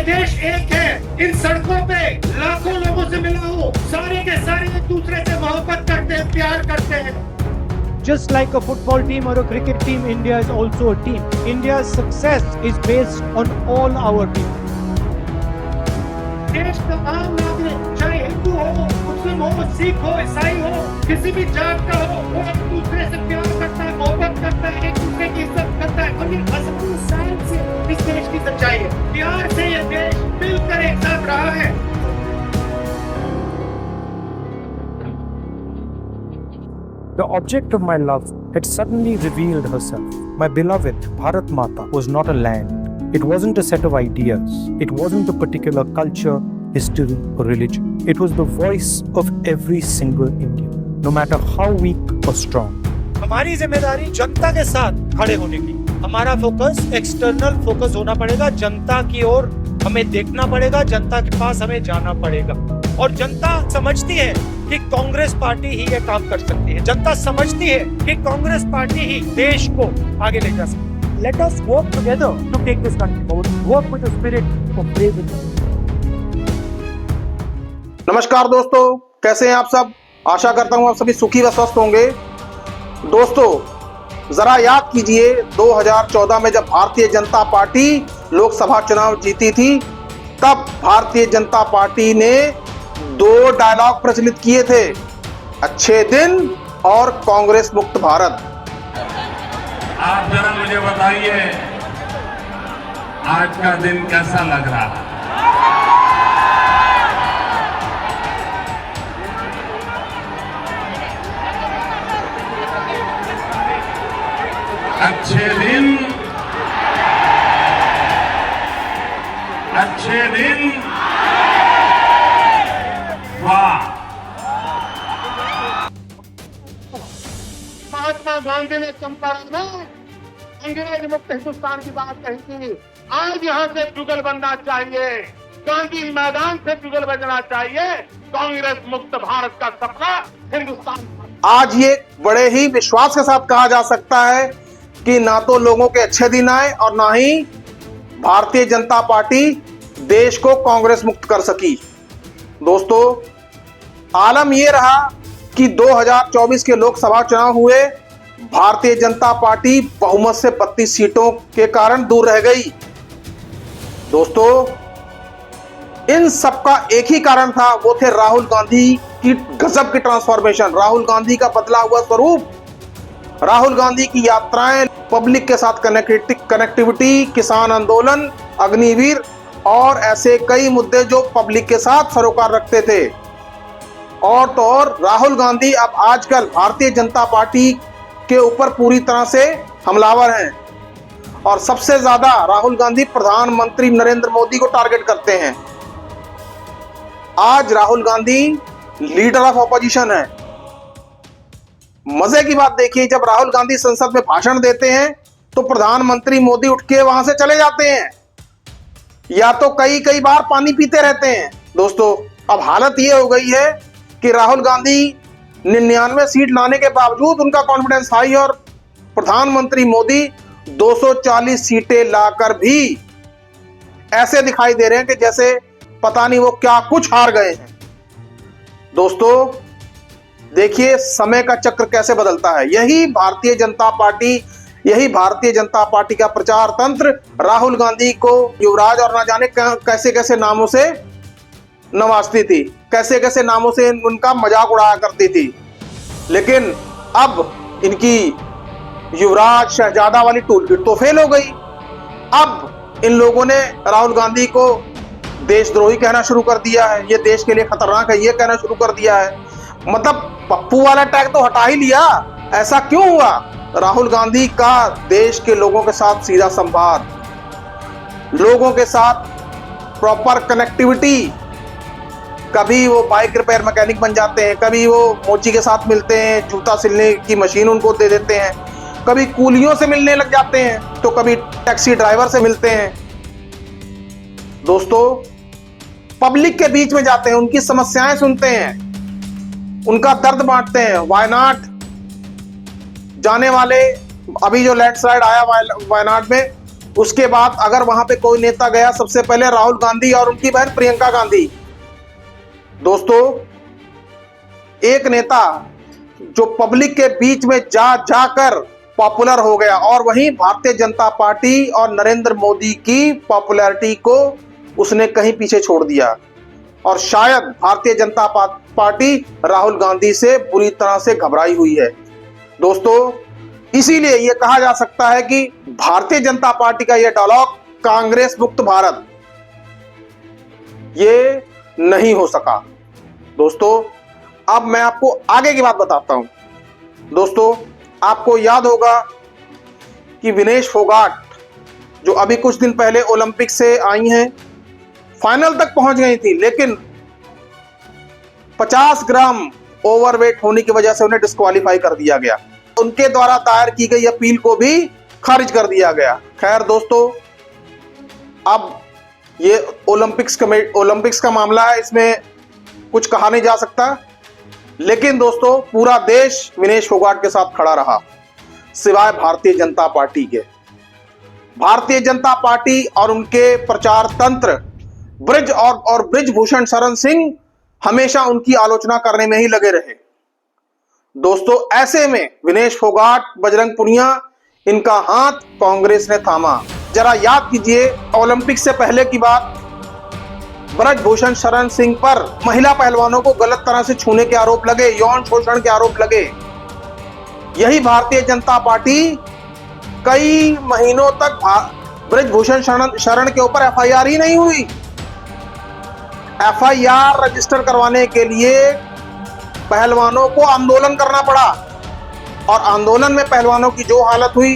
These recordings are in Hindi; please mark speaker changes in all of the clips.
Speaker 1: देश एक है। इन सड़कों पे लाखों लोगों से मिला हूँ, सारे के सारे एक दूसरे से मोहब्बत करते हैं, प्यार करते हैं।
Speaker 2: Just like a football team or a cricket team, India is also a team. India's success is based on all our people.
Speaker 1: देश का आम नागरिक, चाहे हिंदू हो, मुस्लिम हो, सिख हो, ईसाई हो, किसी भी जात का हो, वो एक दूसरे से प्यार करता है, मोहब्बत करता है, एक दूसरे की इज्जत करता है। और ये 80 साल से इस देश की सच्चाई है। प्यार से ये देश मिलकर एक साथ रहा है।
Speaker 3: The object of my love had suddenly revealed herself. My beloved Bharat Mata was not a land. It wasn't a set of ideas. It wasn't a particular culture, history, or religion. It was the voice of every single Indian, no matter how weak or strong.
Speaker 2: हमारी जिम्मेदारी जनता के साथ खड़े होने की। हमारा फोकस एक्सटर्नल फोकस होना पड़ेगा, जनता की ओर हमें देखना पड़ेगा, जनता के पास हमें जाना पड़ेगा। और जनता समझती है कि कांग्रेस पार्टी ही ये काम कर सकती है। जनता समझती है कि कांग्रेस पार्टी ही देश को आगे ले जा सकती है। Let us work together to take this country forward. Work with the spirit of bravery.
Speaker 4: नमस्कार दोस्तों, कैसे हैं आप सब। आशा करता हूं आप सभी सुखी व स्वस्थ होंगे। दोस्तों, जरा याद कीजिए 2014 में जब भारतीय जनता पार्टी लोकसभा चुनाव जीती थी, तब भारतीय जनता पार्टी ने 2 डायलॉग प्रचलित किए थे, अच्छे दिन और कांग्रेस मुक्त भारत।
Speaker 5: आप जरा मुझे बताइए, आज का दिन कैसा लग रहा है? अच्छे दिन, अच्छे दिन, वाह।
Speaker 1: महात्मा गांधी ने चंपारण में अंग्रेज मुक्त हिंदुस्तान की बात कही थी। आज यहाँ से जुगल बनना चाहिए, गांधी मैदान से जुगल बजना चाहिए। कांग्रेस मुक्त भारत का सपना हिंदुस्तान।
Speaker 4: आज ये बड़े ही विश्वास के साथ कहा जा सकता है कि ना तो लोगों के अच्छे दिन आए और ना ही भारतीय जनता पार्टी देश को कांग्रेस मुक्त कर सकी। दोस्तों, आलम यह रहा कि 2024 के लोकसभा चुनाव हुए, भारतीय जनता पार्टी बहुमत से 32 सीटों के कारण दूर रह गई। दोस्तों, इन सब का एक ही कारण था, वो थे राहुल गांधी की गजब की ट्रांसफॉर्मेशन, राहुल गांधी का बदला हुआ स्वरूप, राहुल गांधी की यात्राएं, पब्लिक के साथ कनेक्टिविटी, किसान आंदोलन, अग्निवीर और ऐसे कई मुद्दे जो पब्लिक के साथ सरोकार रखते थे। और तो और राहुल गांधी अब आजकल भारतीय जनता पार्टी के ऊपर पूरी तरह से हमलावर हैं और सबसे ज्यादा राहुल गांधी प्रधानमंत्री नरेंद्र मोदी को टारगेट करते हैं। आज Rahul Gandhi leader of opposition है। मजे की बात देखिए, जब राहुल गांधी संसद में भाषण देते हैं तो प्रधानमंत्री मोदी उठ के वहां से चले जाते हैं या तो कई बार पानी पीते रहते हैं। दोस्तों, अब हालत ये हो गई है कि राहुल गांधी 99 सीट लाने के बावजूद उनका कॉन्फिडेंस हाई और प्रधानमंत्री मोदी 240 सीटें लाकर भी ऐसे दिखाई दे रहे हैं कि जैसे पता नहीं वो क्या कुछ हार गए हैं। दोस्तों, देखिए समय का चक्र कैसे बदलता है। यही भारतीय जनता पार्टी का प्रचार तंत्र राहुल गांधी को युवराज और ना जाने कैसे कैसे नामों से नवाजती थी, कैसे कैसे नामों से उनका मजाक उड़ाया करती थी। लेकिन अब इनकी युवराज शहजादा वाली टूलकिट तो फेल हो गई। अब इन लोगों ने राहुल गांधी को देशद्रोही कहना शुरू कर दिया है, ये देश के लिए खतरनाक है, ये कहना शुरू कर दिया है। मतलब पप्पू वाला टैग तो हटा ही लिया। ऐसा क्यों हुआ? राहुल गांधी का देश के लोगों के साथ सीधा संवाद, लोगों के साथ प्रॉपर कनेक्टिविटी, कभी वो बाइक रिपेयर मैकेनिक बन जाते हैं, कभी वो मोची के साथ मिलते हैं, जूता सिलने की मशीन उनको दे देते हैं, कभी कूलियों से मिलने लग जाते हैं, तो कभी टैक्सी ड्राइवर से मिलते हैं। दोस्तों, पब्लिक के बीच में जाते हैं, उनकी समस्याएं सुनते हैं, उनका दर्द बांटते हैं। वायनाड जाने वाले, अभी जो लैंडस्लाइड आया वायनाड में, उसके बाद अगर वहां पे कोई नेता गया, सबसे पहले राहुल गांधी और उनकी बहन प्रियंका गांधी। दोस्तों, एक नेता जो पब्लिक के बीच में जाकर पॉपुलर हो गया, और वहीं भारतीय जनता पार्टी और नरेंद्र मोदी की पॉपुलैरिटी को उसने कहीं पीछे छोड़ दिया। और शायद भारतीय जनता पार्टी राहुल गांधी से बुरी तरह से घबराई हुई है। दोस्तों, इसीलिए यह कहा जा सकता है कि भारतीय जनता पार्टी का यह डायलॉग कांग्रेस मुक्त भारत ये नहीं हो सका। दोस्तों, अब मैं आपको आगे की बात बताता हूं। दोस्तों, आपको याद होगा कि विनेश फोगाट जो अभी कुछ दिन पहले ओलंपिक से आई हैं, फाइनल तक पहुंच गई थी, लेकिन 50 ग्राम ओवरवेट होने की वजह से उन्हें डिस्क्वालीफाई कर दिया गया। उनके द्वारा दायर की गई अपील को भी खारिज कर दिया गया। खैर दोस्तों, अब ये ओलंपिक्स का मामला है, इसमें कुछ कहा नहीं जा सकता, लेकिन दोस्तों पूरा देश विनेश फोगाट के साथ खड़ा रहा, सिवाय भारतीय जनता पार्टी के। भारतीय जनता पार्टी और उनके प्रचार तंत्र ब्रिजभूषण शरण सिंह हमेशा उनकी आलोचना करने में ही लगे रहे। दोस्तों, ऐसे में विनेश फोगाट, बजरंग पुनिया, इनका हाथ कांग्रेस ने थामा। जरा याद कीजिए, ओलंपिक से पहले की बात, ब्रिजभूषण शरण सिंह पर महिला पहलवानों को गलत तरह से छूने के आरोप लगे, यौन शोषण के आरोप लगे। यही भारतीय जनता पार्टी कई महीनों तक ब्रिजभूषण शरण के ऊपर एफआईआर ही नहीं हुई। एफआईआर रजिस्टर करवाने के लिए पहलवानों को आंदोलन करना पड़ा, और आंदोलन में पहलवानों की जो हालत हुई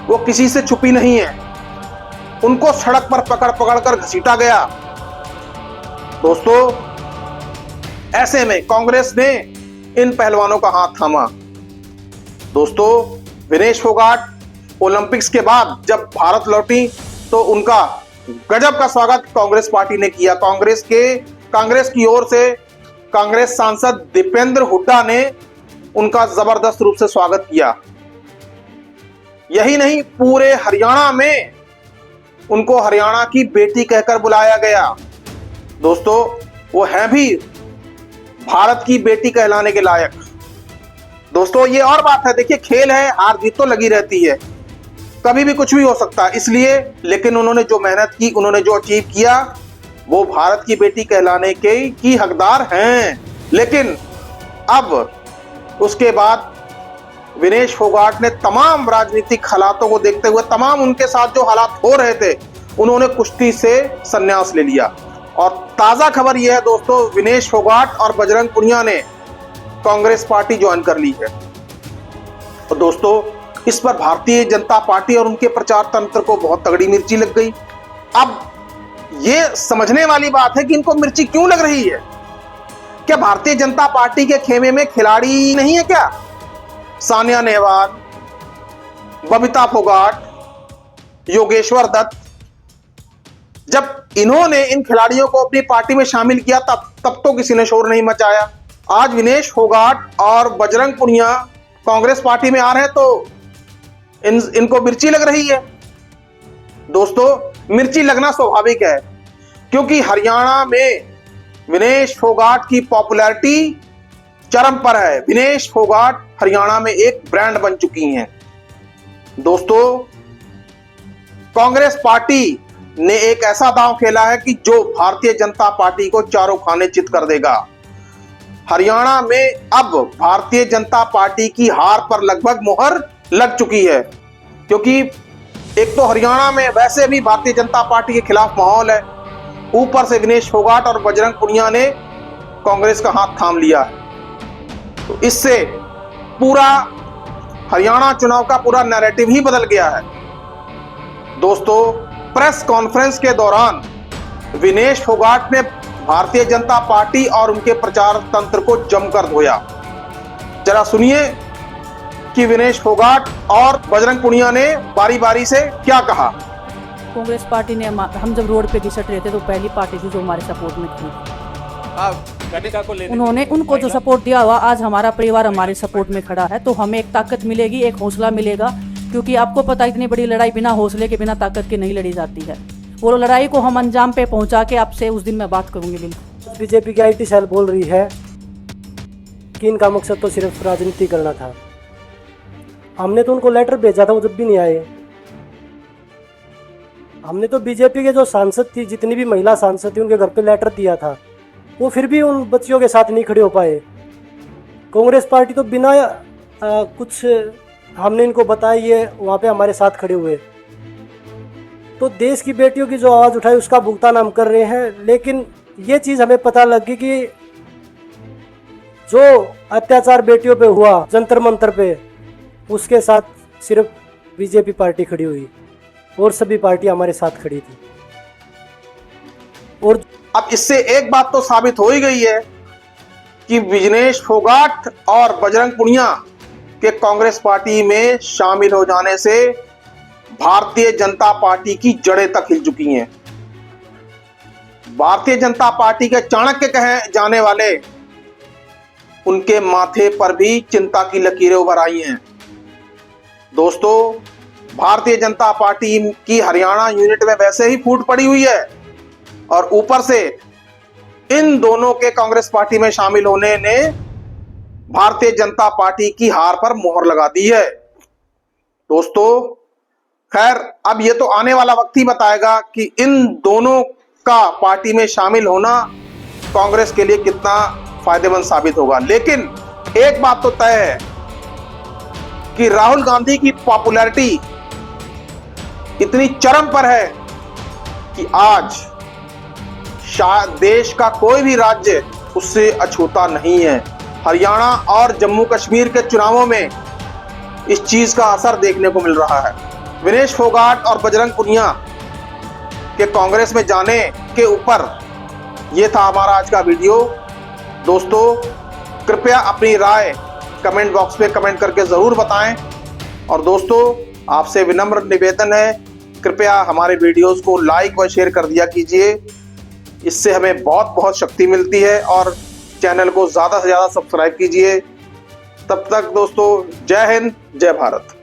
Speaker 4: वो किसी से छुपी नहीं है। उनको सड़क पर पकड़ कर घसीटा गया। दोस्तों, ऐसे में कांग्रेस ने इन पहलवानों का हाथ थामा। दोस्तों, विनेश फोगाट ओलंपिक्स के बाद जब भारत लौटी तो उनका गजब का स्वागत कांग्रेस पार्टी ने किया। कांग्रेस की ओर से कांग्रेस सांसद दीपेंद्र हुड्डा ने उनका जबरदस्त रूप से स्वागत किया। यही नहीं, पूरे हरियाणा में उनको हरियाणा की बेटी कहकर बुलाया गया। दोस्तों, वो है भी भारत की बेटी कहलाने के लायक। दोस्तों, ये और बात है, देखिए खेल है, हार जीत तो लगी रहती है, कभी भी कुछ भी हो सकता है, इसलिए लेकिन उन्होंने जो मेहनत की, उन्होंने जो अचीव किया, वो भारत की बेटी कहलाने की हकदार हैं। लेकिन अब उसके बाद विनेश फोगाट ने तमाम राजनीतिक हालातों को देखते हुए, तमाम उनके साथ जो हालात हो रहे थे, उन्होंने कुश्ती से संन्यास ले लिया। और ताजा खबर यह है दोस्तों, विनेश फोगाट और बजरंग पुनिया ने कांग्रेस पार्टी ज्वाइन कर ली है। तो दोस्तों, इस पर भारतीय जनता पार्टी और उनके प्रचार तंत्र को बहुत तगड़ी मिर्ची लग गई। अब ये समझने वाली बात है कि इनको मिर्ची क्यों लग रही है। क्या भारतीय जनता पार्टी के खेमे में खिलाड़ी नहीं है क्या? सानिया नेहवाल, बबीता फोगाट, योगेश्वर दत्त, जब इन्होंने इन खिलाड़ियों को अपनी पार्टी में शामिल किया तब तो किसी ने शोर नहीं मचाया। आज विनेश फोगाट और बजरंग पुनिया कांग्रेस पार्टी में आ रहे हैं तो इनको मिर्ची लग रही है। दोस्तों, मिर्ची लगना स्वाभाविक है, क्योंकि हरियाणा में विनेश फोगाट की पॉपुलैरिटी चरम पर है। विनेश फोगाट हरियाणा में एक ब्रांड बन चुकी हैं। दोस्तों, कांग्रेस पार्टी ने एक ऐसा दांव खेला है कि जो भारतीय जनता पार्टी को चारों खाने चित कर देगा। हरियाणा में अब भारतीय जनता पार्टी की हार पर लगभग मुहर लग चुकी है, क्योंकि एक तो हरियाणा में वैसे भी भारतीय जनता पार्टी के खिलाफ माहौल है, ऊपर से विनेश फोगाट और बजरंग पुनिया ने कांग्रेस का हाथ थाम लिया है। तो इससे पूरा हरियाणा चुनाव का पूरा नैरेटिव ही बदल गया है। दोस्तों, प्रेस कॉन्फ्रेंस के दौरान विनेश फोगाट ने भारतीय जनता पार्टी और उनके प्रचार तंत्र को जमकर धोया। जरा सुनिए कि विनेश फोगाट और बजरंग पुनिया ने बारी बारी से क्या कहा।
Speaker 6: कांग्रेस पार्टी ने, हम जब रोड पे घिसट रहे थे तो पहली पार्टी थी जो हमारे सपोर्ट में थी। उनको जो सपोर्ट दिया हुआ, आज हमारा परिवार हमारे सपोर्ट में खड़ा है, तो हमें एक ताकत मिलेगी, एक हौसला मिलेगा क्योंकि आपको पता है इतनी बड़ी लड़ाई बिना हौसले के बिना ताकत के नहीं लड़ी जाती है। वो लड़ाई को हम अंजाम पे पहुंचा के आपसे उस दिन मैं बात करूंगी। बिल्कुल
Speaker 7: बीजेपी की IT सेल बोल रही है कि इनका मकसद तो सिर्फ राजनीति करना था। हमने तो उनको लेटर भेजा था, वो जब भी नहीं आए। हमने तो बीजेपी के जो सांसद थी, जितनी भी महिला सांसद थी, उनके घर पे लेटर दिया था, वो फिर भी उन बच्चियों के साथ नहीं खड़े हो पाए। कांग्रेस पार्टी तो बिना कुछ हमने इनको बताया ये वहाँ पे हमारे साथ खड़े हुए। तो देश की बेटियों की जो आवाज़ उठाई उसका भुगतान हम कर रहे हैं। लेकिन ये चीज़ हमें पता लगी कि जो अत्याचार बेटियों पे हुआ जंतर मंतर पे, उसके साथ सिर्फ बीजेपी पार्टी खड़ी हुई और सभी पार्टी हमारे साथ खड़ी थी। और
Speaker 4: अब इससे एक बात तो साबित हो ही गई है कि विजनेश फोगाट और बजरंग पुनिया के कांग्रेस पार्टी में शामिल हो जाने से भारतीय जनता पार्टी की जड़ें तक हिल चुकी हैं। भारतीय जनता पार्टी के चाणक्य कहे जाने वाले उनके माथे पर भी चिंता की लकीरें उभर आई हैं। दोस्तों, भारतीय जनता पार्टी की हरियाणा यूनिट में वैसे ही फूट पड़ी हुई है और ऊपर से इन दोनों के कांग्रेस पार्टी में शामिल होने ने भारतीय जनता पार्टी की हार पर मोहर लगा दी है। दोस्तों, खैर अब ये तो आने वाला वक्त ही बताएगा कि इन दोनों का पार्टी में शामिल होना कांग्रेस के लिए कितना फायदेमंद साबित होगा। लेकिन एक बात तो तय है कि राहुल गांधी की पॉपुलैरिटी इतनी चरम पर है कि आज शायद देश का कोई भी राज्य उससे अछूता नहीं है। हरियाणा और जम्मू कश्मीर के चुनावों में इस चीज का असर देखने को मिल रहा है। विनेश फोगाट और बजरंग पुनिया के कांग्रेस में जाने के ऊपर यह था हमारा आज का वीडियो। दोस्तों, कृपया अपनी राय कमेंट बॉक्स में कमेंट करके जरूर बताएं। और दोस्तों, आपसे विनम्र निवेदन है, कृपया हमारे वीडियोस को लाइक व शेयर कर दिया कीजिए। इससे हमें बहुत बहुत शक्ति मिलती है। और चैनल को ज़्यादा से ज़्यादा सब्सक्राइब कीजिए। तब तक दोस्तों, जय हिंद, जय भारत।